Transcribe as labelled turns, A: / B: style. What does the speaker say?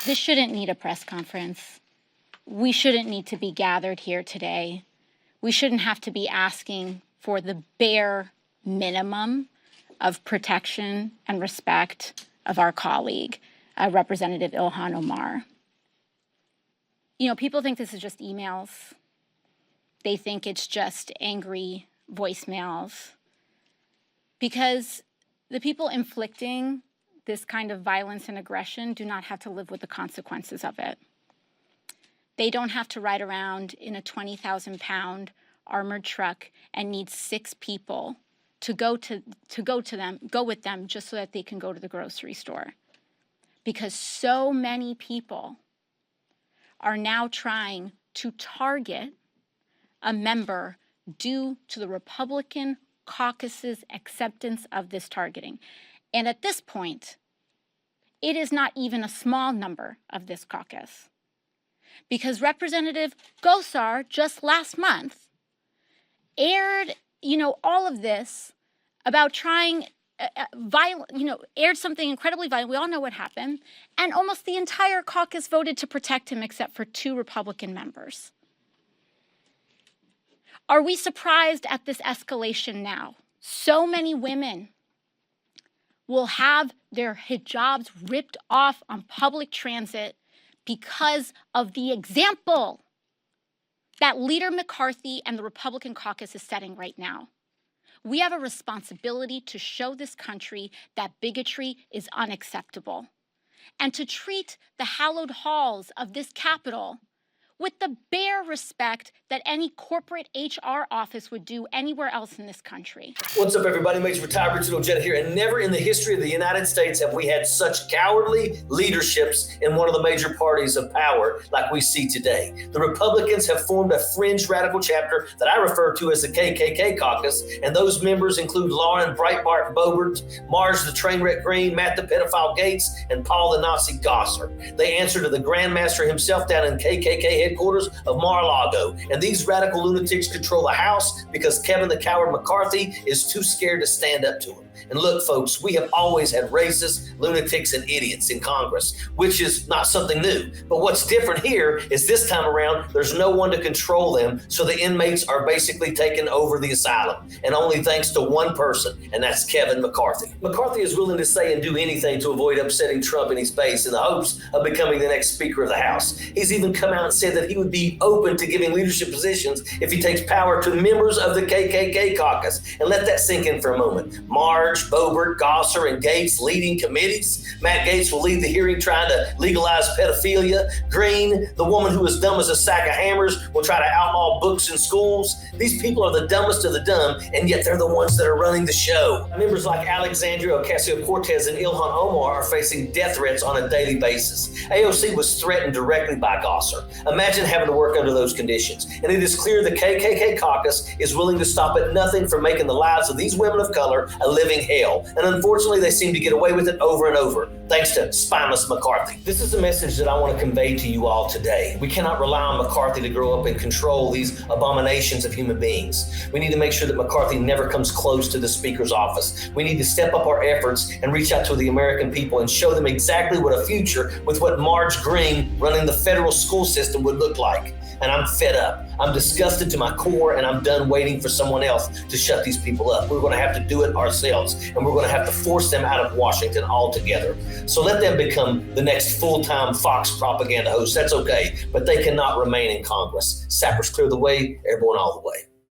A: This shouldn't need a press conference. We shouldn't need to be gathered here today. We shouldn't have to be asking for the bare minimum of protection and respect of our colleague, Representative Ilhan Omar. You know, people think this is just emails. They think it's just angry voicemails. Because the people inflicting this kind of violence and aggression do not have to live with the consequences of it. They don't have to ride around in a 20,000-pound armored truck and need 6 people to go with them just so that they can go to the grocery store. Because so many people are now trying to target a member due to the Republican caucus's acceptance of this targeting. And at this point, it is not even a small number of this caucus. Because Representative Gosar just last month aired, all of this about trying aired something incredibly violent. We all know what happened. And almost the entire caucus voted to protect him except for 2 Republican members. Are we surprised at this escalation now? So many women will have their hijabs ripped off on public transit because of the example that Leader McCarthy and the Republican caucus is setting right now. We have a responsibility to show this country that bigotry is unacceptable and to treat the hallowed halls of this Capitol with the bare respect that any corporate HR office would do anywhere else in this country.
B: What's up, everybody? Major Retired Richard Ojeda here, and never in the history of the United States have we had such cowardly leaderships in one of the major parties of power like we see today. The Republicans have formed a fringe radical chapter that I refer to as the KKK caucus, and those members include Lauren Breitbart Boebert, Marge the Trainwreck Green, Matt the Pedophile Gates, and Paul the Nazi Gosser. They answer to the Grandmaster himself down in KKK headquarters of Mar-a-Lago, and these radical lunatics control the House because Kevin the Coward McCarthy is too scared to stand up to them. And look, folks, we have always had racists, lunatics, and idiots in Congress, which is not something new. But what's different here is this time around, there's no one to control them, so the inmates are basically taking over the asylum, and only thanks to one person, and that's Kevin McCarthy. McCarthy is willing to say and do anything to avoid upsetting Trump and his base in the hopes of becoming the next Speaker of the House. He's even come out and said that he would be open to giving leadership positions if he takes power to members of the KKK caucus. And let that sink in for a moment. Marge, Boebert, Gosser, and Gates leading committees. Matt Gaetz will lead the hearing trying to legalize pedophilia. Green, the woman who is dumb as a sack of hammers, will try to outlaw books in schools. These people are the dumbest of the dumb, and yet they're the ones that are running the show. Members like Alexandria Ocasio-Cortez and Ilhan Omar are facing death threats on a daily basis. AOC was threatened directly by Gosser. Imagine having to work under those conditions. And it is clear the KKK caucus is willing to stop at nothing from making the lives of these women of color a living hell. And unfortunately, they seem to get away with it over and over, thanks to spineless McCarthy. This is a message that I want to convey to you all today. We cannot rely on McCarthy to grow up and control these abominations of human beings. We need to make sure that McCarthy never comes close to the Speaker's office. We need to step up our efforts and reach out to the American people and show them exactly what a future with what Marge Green running the federal school system would look like. And I'm fed up. I'm disgusted to my core, and I'm done waiting for someone else to shut these people up. We're going to have to do it ourselves, and we're going to have to force them out of Washington altogether. So let them become the next full-time Fox propaganda host. That's okay, but they cannot remain in Congress. Sappers clear the way, airborne all the way.